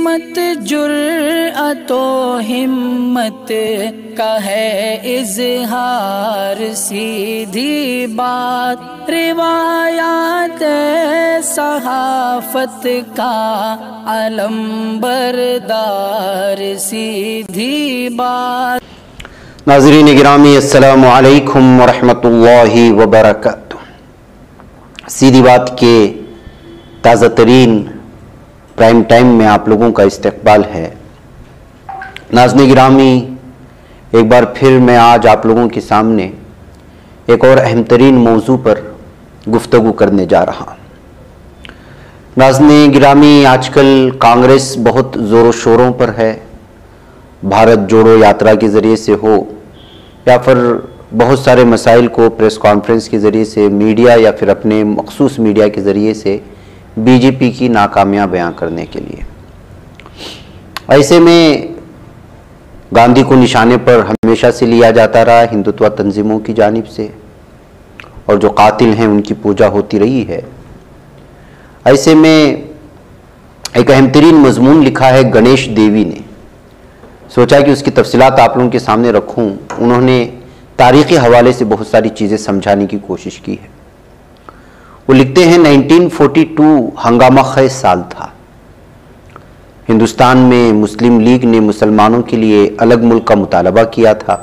सिमत जुर्अतो हिम्मत का है इजहार, सीधी बात रिवायात सहाफत का अलंबरदार, सीधी बात। नाज़रीन गिरामी अस्सलामु अलैकुम वरहमतुल्लाहि वबरकातुह। सीधी बात के ताज़ा तरीन प्राइम टाइम में आप लोगों का इस्तकबाल है। नाज़रीन गिरामी, एक बार फिर मैं आज आप लोगों के सामने एक और अहम तरीन मौजू पर गुफ्तगू करने जा रहा हूँ। नाज़रीन गिरामी, आजकल कांग्रेस बहुत ज़ोरों शोरों पर है। भारत जोड़ो यात्रा के ज़रिए से हो या फिर बहुत सारे मसाइल को प्रेस कॉन्फ्रेंस के ज़रिए से, मीडिया या फिर अपने मखसूस मीडिया के ज़रिए से बीजेपी की नाकामियां बयां करने के लिए। ऐसे में गांधी को निशाने पर हमेशा से लिया जाता रहा हिंदुत्व तंजीमों की जानिब से, और जो कातिल हैं उनकी पूजा होती रही है। ऐसे में एक अहम तरीन मजमून लिखा है गणेश देवी ने। सोचा कि उसकी तफसीलात आप लोगों के सामने रखूं। उन्होंने तारीख़ी हवाले से बहुत सारी चीज़ें समझाने की कोशिश की है। वो लिखते हैं 1942 हंगामा खेज साल था। हिंदुस्तान में मुस्लिम लीग ने मुसलमानों के लिए अलग मुल्क का मुतालबा किया था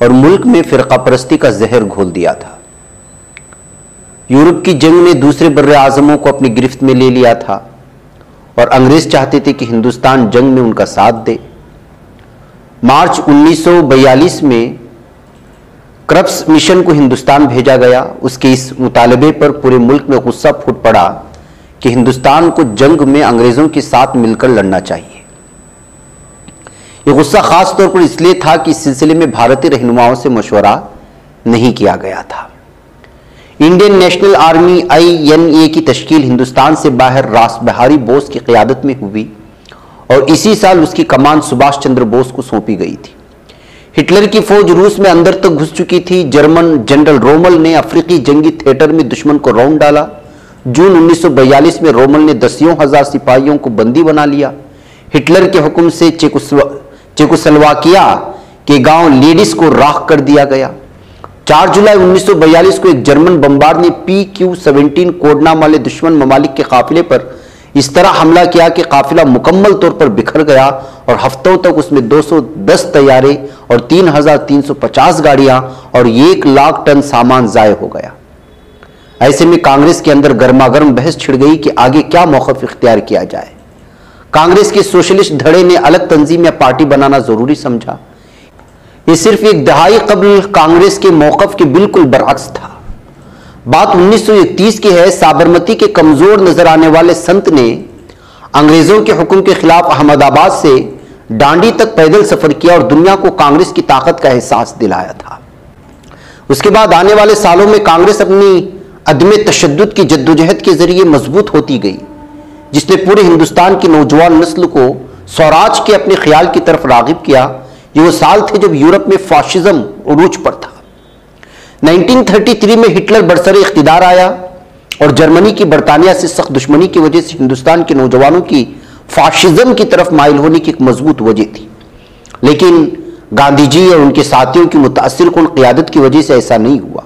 और मुल्क में फ़िरका परस्ती का जहर घोल दिया था। यूरोप की जंग ने दूसरे बर्रे आज़मों को अपनी गिरफ्त में ले लिया था और अंग्रेज़ चाहते थे कि हिंदुस्तान जंग में उनका साथ दे। मार्च 1942 में क्रप्स मिशन को हिंदुस्तान भेजा गया। उसके इस मुतालबे पर पूरे मुल्क में गुस्सा फूट पड़ा कि हिंदुस्तान को जंग में अंग्रेज़ों के साथ मिलकर लड़ना चाहिए। यह गुस्सा खास तौर पर इसलिए था कि इस सिलसिले में भारतीय रहनुमाओं से मशवरा नहीं किया गया था। इंडियन नेशनल आर्मी INA की तश्कील हिंदुस्तान से बाहर रास बिहारी बोस की क़यादत में हुई और इसी साल उसकी कमान सुभाष चंद्र बोस को सौंपी गई थी। हिटलर की फौज रूस में अंदर तक घुस चुकी थी। जर्मन जनरल रोमल ने अफ्रीकी जंगी थिएटर में दुश्मन को राउंड डाला। जून 1942 में रोमल ने दसियों हजार सिपाहियों को बंदी बना लिया। हिटलर के हुक्म से चेकोस्लोवाकिया के गांव लेडिस को राख कर दिया गया। 4 जुलाई 1942 को एक जर्मन बमबार ने PQ-17 कोडनाम वाले दुश्मन ममालिक के काफिले पर इस तरह हमला किया कि काफिला मुकम्मल तौर पर बिखर गया और हफ्तों तक उसमें 210 तैयारे और 3350 गाड़ियां और 1 लाख टन सामान जाय हो गया। ऐसे में कांग्रेस के अंदर गर्मागर्म बहस छिड़ गई कि आगे क्या मौक़िफ़ इख्तियार किया जाए। कांग्रेस के सोशलिस्ट धड़े ने अलग तंजीम या पार्टी बनाना जरूरी समझा। यह सिर्फ एक दहाई कबल कांग्रेस के मौक़िफ़ के बिल्कुल बरअक्स था। बात 1931 की है। साबरमती के कमजोर नजर आने वाले संत ने अंग्रेजों के हुक्म के खिलाफ अहमदाबाद से डांडी तक पैदल सफर किया और दुनिया को कांग्रेस की ताकत का एहसास दिलाया था। उसके बाद आने वाले सालों में कांग्रेस अपनी अदम तशद्दुद की जद्दोजहद के जरिए मजबूत होती गई, जिसने पूरे हिंदुस्तान की नौजवान नस्ल को स्वराज के अपने ख्याल की तरफ रागिब किया। ये वो साल थे जब यूरोप में फाशिज्म उरूज पर था। 1933 में हिटलर बरसरे इख्तिदार आया और जर्मनी की बरतानिया से सख्त दुश्मनी की वजह से हिंदुस्तान के नौजवानों की फाशिज्म की तरफ माइल होने की एक मजबूत वजह थी। लेकिन गांधी जी और उनके साथियों की मुतासिरकुन क़यादत की वजह से ऐसा नहीं हुआ।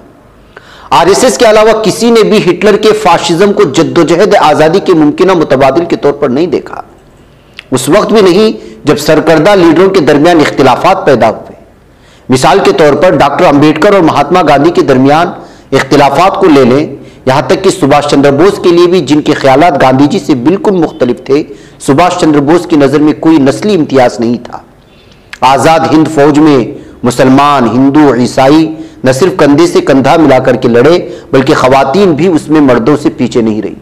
RSS के अलावा किसी ने भी हिटलर के फाशिज्म को जद्दोजहद आज़ादी के मुमकिना मुतबादिल के तौर पर नहीं देखा। उस वक्त भी नहीं जब सरकर्दा लीडरों के दरमियान इख्तिलाफात पैदा हुए। मिसाल के तौर पर डॉक्टर अंबेडकर और महात्मा गांधी के दरमियान इख्तिलाफात को ले लें, यहां तक कि सुभाष चंद्र बोस के लिए भी, जिनके ख्यालात गांधी जी से बिल्कुल मुख्तलिफ थे, सुभाष चंद्र बोस की नज़र में कोई नस्ली इम्तियाज नहीं था। आज़ाद हिंद फौज में मुसलमान, हिंदू, ईसाई न सिर्फ कंधे से कंधा मिलाकर के लड़े, बल्कि खवातीन भी उसमें मर्दों से पीछे नहीं रही।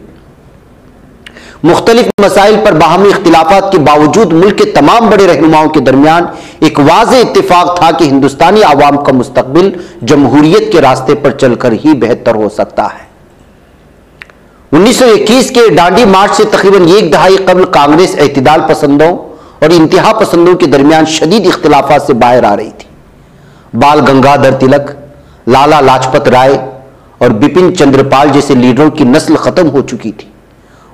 मुख्तलिफ मसाइल पर बाहमी इख्तिलाफात के बावजूद मुल्क के तमाम बड़े रहनुमाओं के दरमियान एक वाज़ेह इत्तिफाक था कि हिंदुस्तानी आवाम का मुस्तकबिल जमहूरियत के रास्ते पर चलकर ही बेहतर हो सकता है। 1921 के डांडी मार्च से तकरीबन एक दहाई कबल कांग्रेस एतदाल पसंदों और इंतहा पसंदों के दरमियान शदीद इख्तिलाफात से बाहर आ रही थी। बाल गंगाधर तिलक, लाला लाजपत राय और बिपिन चंद्रपाल जैसे लीडरों की नस्ल खत्म हो चुकी थी।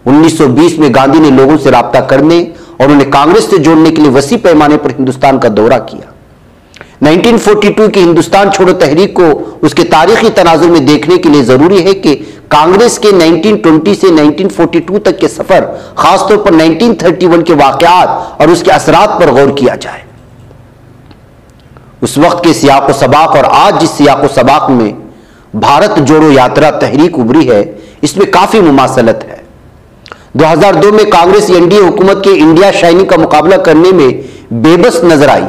1920 में गांधी ने लोगों से राब्ता करने और उन्हें कांग्रेस से जोड़ने के लिए वसी पैमाने पर हिंदुस्तान का दौरा किया। 1942 की हिंदुस्तान छोड़ो तहरीक को उसके तारीखी तनाजुर में देखने के लिए जरूरी है कि कांग्रेस के 1920 से 1942 तक के सफर, खासतौर पर 1931 के वाकयात और उसके असरात पर गौर किया जाए। उस वक्त के सियाको सबाक और आज जिस सियाको सबाक में भारत जोड़ो यात्रा तहरीक उभरी है, इसमें काफी मुमासलत है। 2002 में कांग्रेस एनडीए हुकूमत के इंडिया शाइनिंग का मुकाबला करने में बेबस नजर आई।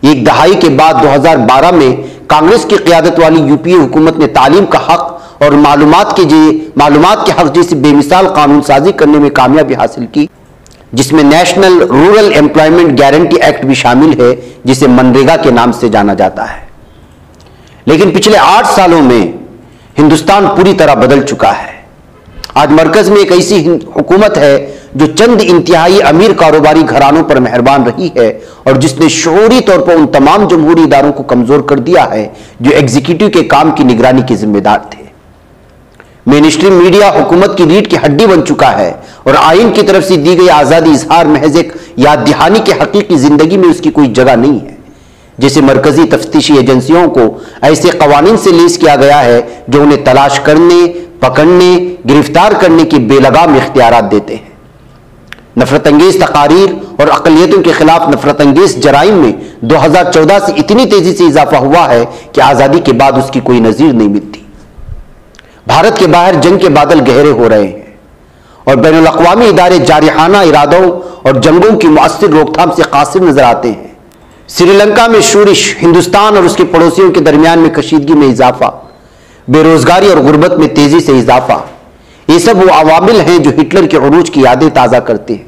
एक दहाई के बाद 2012 में कांग्रेस की क़यादत वाली यूपीए हुकूमत ने तालीम का हक और मालूमात के हक जैसी बेमिसाल कानून साजी करने में कामयाबी हासिल की, जिसमें national rural employment guarantee act भी शामिल है, जिसे मनरेगा के नाम से जाना जाता है। लेकिन पिछले 8 सालों में हिंदुस्तान पूरी तरह बदल चुका है। आज मरकज में एक ऐसी हुकूमत है जो चंद इंतहाई अमीर कारोबारी घरानों पर मेहरबान रही है और जिसने शऊरी तौर पर उन तमाम जमहूरी इदारों को कमजोर कर दिया है जो एग्जीक्यूटिव के काम की निगरानी के जिम्मेदार थे। मेनस्ट्रीम मीडिया हुकूमत की रीढ़ की हड्डी बन चुका है और आइन की तरफ से दी गई आजादी इजहार महज एक याद दहानी के हकीकी जिंदगी में उसकी कोई जगह नहीं है। जैसे मरकजी तफ्तीशी एजेंसियों को ऐसे कवानीन से लेस किया गया है जो उन्हें तलाश करने, पकड़ने, गिरफ्तार करने की बेलगाम इख्तियारात देते हैं। नफरत अंगेज तकारीर और अकलियतों के खिलाफ नफरत अंगेज जराइम में 2014 से इतनी तेजी से इजाफा हुआ है कि आजादी के बाद उसकी कोई नजीर नहीं मिलती। भारत के बाहर जंग के बादल गहरे हो रहे हैं और बैनुल अक़वामी इदारे जारिहाना इरादों और जंगों की मुअस्सिर रोकथाम से कासिर नजर आते हैं। श्रीलंका में शूरिश, हिंदुस्तान और उसके पड़ोसियों के दरमियान में कशीदगी में इजाफा, बेरोजगारी और गुर्बत में तेजी से इजाफा, ये सब वो अवामिल हैं जो हिटलर के उरूज की यादें ताज़ा करते हैं।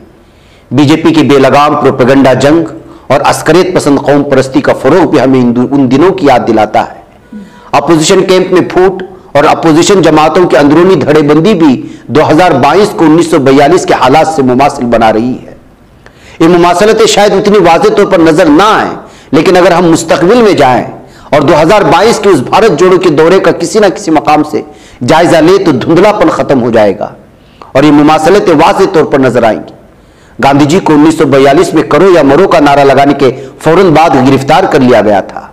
बीजेपी की बेलगाम प्रोपेगेंडा जंग और अस्करियत पसंद कौम परस्ती का फरोग भी हमें उन दिनों की याद दिलाता है। अपोजिशन कैंप में फूट और अपोजिशन जमातों की अंदरूनी धड़ेबंदी भी 2022 को 1942 के हालात से मुमासिल बना रही है। ये मुमासलतें शायद उतनी वाज़ेह तौर पर नजर ना आए, लेकिन अगर हम मुस्तकबिल में जाएं और 2022 के उस भारत जोड़ो के दौरे का किसी ना किसी मकाम से जायजा ले तो धुंधलापन खत्म हो जाएगा और ये मुमासलतें वाज़ेह तौर पर नजर आएंगी। गांधी जी को 1942 में करो या मरो का नारा लगाने के फौरन बाद गिरफ्तार कर लिया गया था।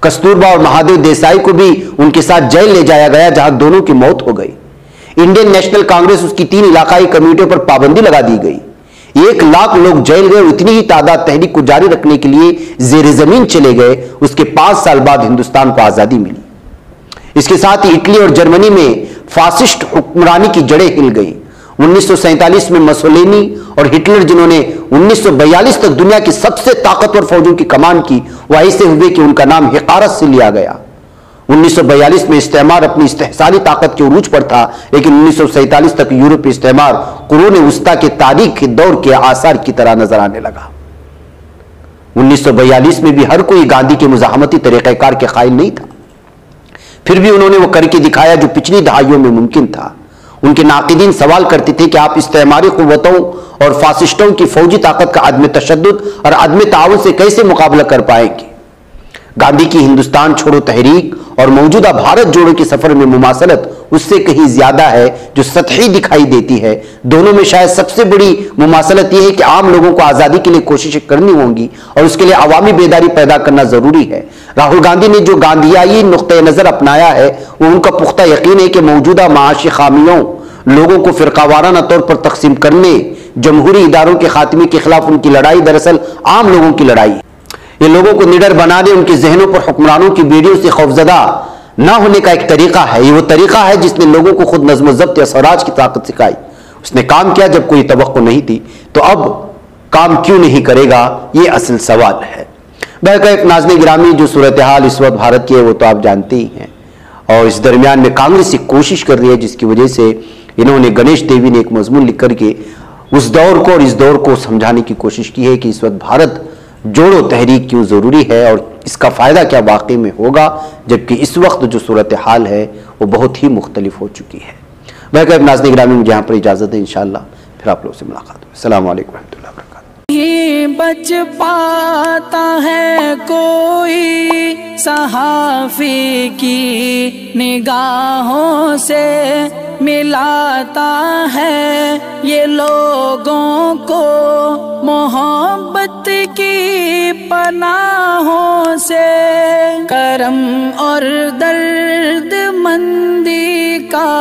कस्तूरबा और महादेव देसाई को भी उनके साथ जेल ले जाया गया, जहां दोनों की मौत हो गई। इंडियन नेशनल कांग्रेस, उसकी 3 इलाकाई कमेटियों पर पाबंदी लगा दी गई। 1 लाख लोग जेल गए। इतनी ही तादाद तहरीक को जारी रखने के लिए जेर जमीन चले गए। उसके 5 साल बाद हिंदुस्तान को आजादी मिली। इसके साथ ही इटली और जर्मनी में फासिस्ट हुक्मरानी की जड़ें हिल गई। 1947 में मसोलिनी और हिटलर, जिन्होंने 1942 तक दुनिया की सबसे ताकतवर फौजों की कमान की, वह ऐसे हुए कि उनका नाम हिकारत से लिया गया। 1942 में इस्तेमार अपनी इस्तेहसाली ताकत के उरूज पर था, लेकिन 1947 तक यूरोपीय इस्तेमार कुरून वुस्ता के तारीख के दौर के आसार की तरह नजर आने लगा। 1942 में भी हर कोई गांधी के मुजाहमती तरीक़ेकार के कायल नहीं था। फिर भी उन्होंने वो करके दिखाया जो पिछली दहाइयों में मुमकिन था। उनके नाक़िदीन सवाल करते थे कि आप इस्तेमारी कुव्वतों और फासिस्टों की फौजी ताकत का अदम तशद्दुद और अदम ताउन से कैसे मुकाबला कर पाएंगे। गांधी की हिंदुस्तान छोड़ो तहरीक और मौजूदा भारत जोड़ो के सफर में मुमासलत उससे कहीं ज्यादा है जो सतही दिखाई देती है। दोनों में शायद सबसे बड़ी मुमासलत यह है कि आम लोगों को आजादी के लिए कोशिशें करनी होंगी और उसके लिए अवामी बेदारी पैदा करना जरूरी है। राहुल गांधी ने जो गांधीयाई नुक्ते नजर अपनाया है, वो उनका पुख्ता यकीन है कि मौजूदा माशी खामियों, लोगों को फिरकावाराना तौर पर तकसीम करने, जमहूरी इदारों के खात्मे के खिलाफ उनकी लड़ाई दरअसल आम लोगों की लड़ाई है। ये लोगों को निडर बनाने, उनके जहनों पर हुक्मरानों की बेड़ियों से खौफजदा ना होने का एक तरीका है। ये वो तरीका है जिसने लोगों को खुद नज़्म ज़ब्त या स्वराज की ताकत सिखाई। उसने काम किया जब कोई तवक्को नहीं थी, तो अब काम क्यों नहीं करेगा, ये असल सवाल है। बहरकैफ नाज़रीन गिरामी, जो सूरत हाल इस वक्त भारत की है वो तो आप जानते ही हैं, और इस दरमियान में कांग्रेस एक कोशिश कर रही है जिसकी वजह से इन्होंने, गणेश देवी ने एक मजमून लिख करके उस दौर को और इस दौर को समझाने की कोशिश की है कि इस वक्त भारत जोड़ो तहरीक क्यों ज़रूरी है और इसका फ़ायदा क्या वाकई में होगा, जबकि इस वक्त जो सूरत हाल है वो बहुत ही मुख्तलिफ हो चुकी है। बहरकैफ नाज़रीन गिरामी, मुझे यहाँ पर इजाज़त है, इंशाअल्लाह फिर आप लोगों से मुलाकात होगी। अस्सलाम वालेकुम रहमतुल्लाहि व बरकातुहू। ही बच पाता है कोई सहाफ़ी की निगाहों से, मिलाता है ये लोगों को की पनाहों से, करम और दर्द मंदी का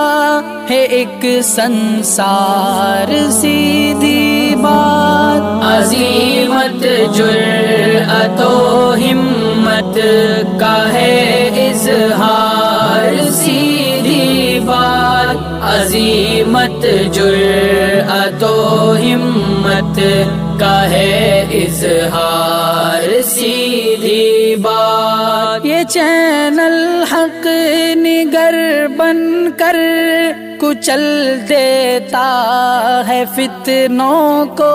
है एक संसार सीधी बात। अजीमत जुर्अतो हिम्मत का है इज़हार सीधी बात। अजीमत जुर्अतो हिम्मत का है इज़हार सीधी बात। ये चैनल हक निगर बनकर कुचल देता है फितनों को।